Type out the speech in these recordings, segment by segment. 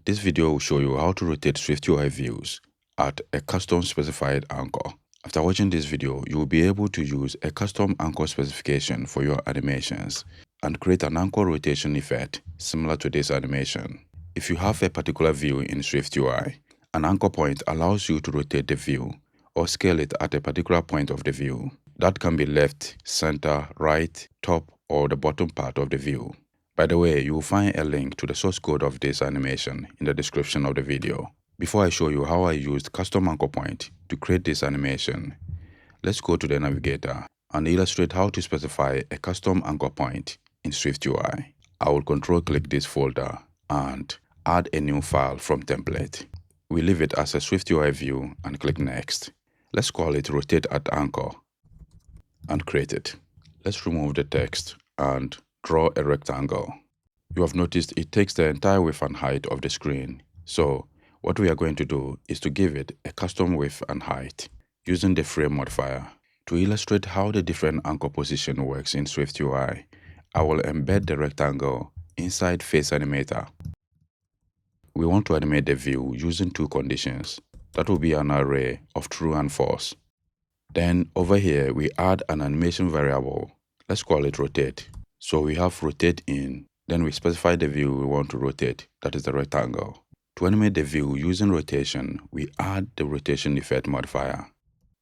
This video will show you how to rotate SwiftUI views at a custom specified anchor. After watching this video, you will be able to use a custom anchor specification for your animations and create an anchor rotation effect similar to this animation. If you have a particular view in SwiftUI, an anchor point allows you to rotate the view or scale it at a particular point of the view. That can be left, center, right, top, or the bottom part of the view. By the way, you will find a link to the source code of this animation in the description of the video. Before I show you how I used custom anchor point to create this animation, let's go to the navigator and illustrate how to specify a custom anchor point in SwiftUI. I will control-click this folder and add a new file from template. We leave it as a SwiftUI view and click Next. Let's call it Rotate at Anchor and create it. Let's remove the text and draw a rectangle. You have noticed it takes the entire width and height of the screen. So what we are going to do is to give it a custom width and height using the frame modifier. To illustrate how the different anchor position works in SwiftUI, I will embed the rectangle inside Face Animator. We want to animate the view using two conditions. That will be an array of true and false. Then over here, we add an animation variable. Let's call it rotate. So we have rotate in, then we specify the view we want to rotate, that is the rectangle. To animate the view using rotation, we add the rotation effect modifier.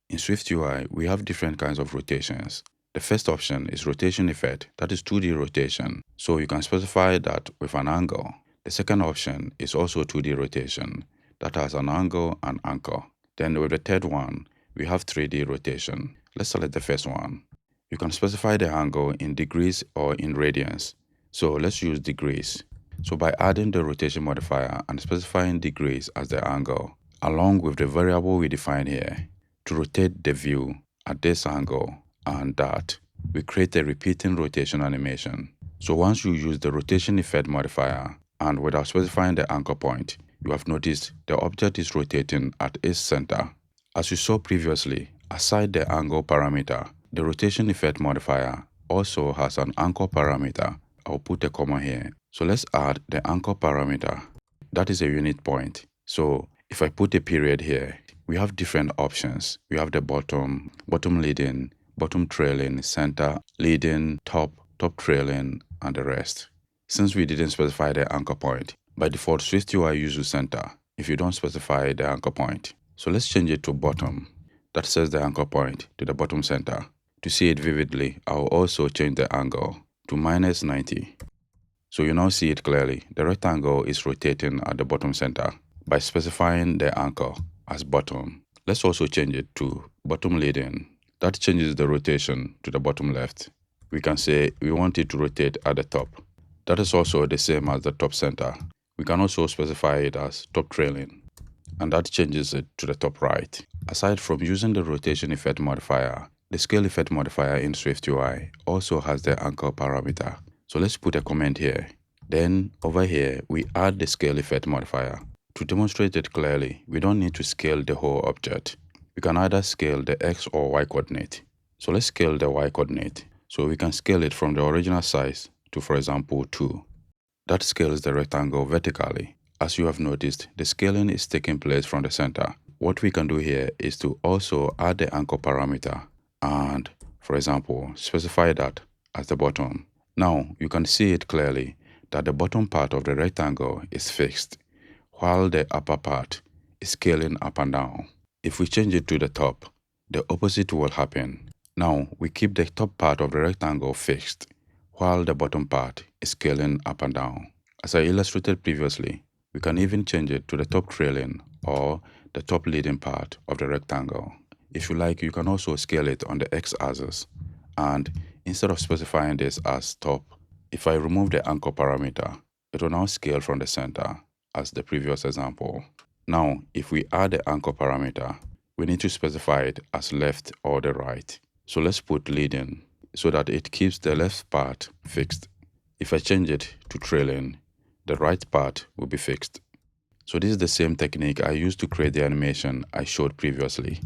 In SwiftUI, we have different kinds of rotations. The first option is rotation effect, that is 2D rotation. So you can specify that with an angle. The second option is also 2D rotation, that has an angle and anchor. Then with the third one, we have 3D rotation. Let's select the first one. You can specify the angle in degrees or in radians. So let's use degrees. So by adding the rotation modifier and specifying degrees as the angle, along with the variable we define here, to rotate the view at this angle and that, we create a repeating rotation animation. So once you use the rotation effect modifier and without specifying the anchor point, you have noticed the object is rotating at its center. As you saw previously, aside the angle parameter, the rotation effect modifier also has an anchor parameter. I'll put a comma here. So let's add the anchor parameter. That is a unit point. So if I put a period here, we have different options. We have the bottom leading, bottom trailing, center, leading, top trailing, and the rest. Since we didn't specify the anchor point, by default SwiftUI uses center if you don't specify the anchor point. So let's change it to bottom. That sets the anchor point to the bottom center. To see it vividly, I'll also change the angle to -90. So you now see it clearly. The rectangle is rotating at the bottom center by specifying the anchor as bottom. Let's also change it to bottom leading. That changes the rotation to the bottom left. We can say we want it to rotate at the top. That is also the same as the top center. We can also specify it as top trailing, and that changes it to the top right. Aside from using the rotation effect modifier, the scale effect modifier in SwiftUI also has the anchor parameter. So let's put a comment here. Then over here, we add the scale effect modifier. To demonstrate it clearly, we don't need to scale the whole object. We can either scale the X or Y coordinate. So let's scale the Y coordinate. So we can scale it from the original size to, for example, 2. That scales the rectangle vertically. As you have noticed, the scaling is taking place from the center. What we can do here is to also add the anchor parameter and, for example, specify that as the bottom. Now, you can see it clearly that the bottom part of the rectangle is fixed, while the upper part is scaling up and down. If we change it to the top, the opposite will happen. Now, we keep the top part of the rectangle fixed, while the bottom part is scaling up and down. As I illustrated previously, we can even change it to the top trailing or the top leading part of the rectangle. If you like, you can also scale it on the x-axis. And instead of specifying this as top, if I remove the anchor parameter, it will now scale from the center as the previous example. Now, if we add the anchor parameter, we need to specify it as left or the right. So let's put leading so that it keeps the left part fixed. If I change it to trailing, the right part will be fixed. So this is the same technique I used to create the animation I showed previously.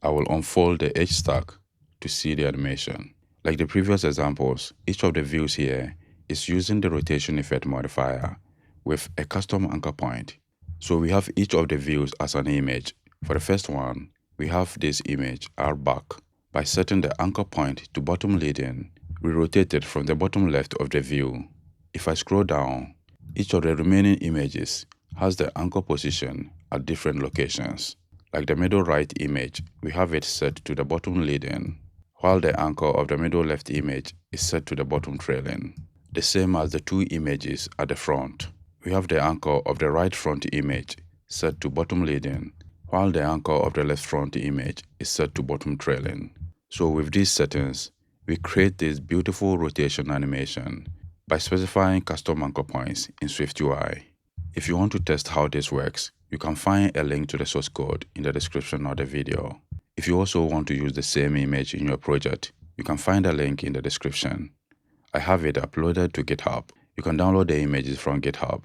I will unfold the edge stack to see the animation. Like the previous examples, each of the views here is using the rotation effect modifier with a custom anchor point. So we have each of the views as an image. For the first one, we have this image, our back. By setting the anchor point to bottom leading, we rotate it from the bottom left of the view. If I scroll down, each of the remaining images has the anchor position at different locations. Like the middle right image, we have it set to the bottom leading, while the anchor of the middle left image is set to the bottom trailing. The same as the two images at the front. We have the anchor of the right front image set to bottom leading, while the anchor of the left front image is set to bottom trailing. So with these settings, we create this beautiful rotation animation by specifying custom anchor points in SwiftUI. If you want to test how this works, you can find a link to the source code in the description of the video. If you also want to use the same image in your project, you can find a link in the description. I have it uploaded to GitHub. You can download the images from GitHub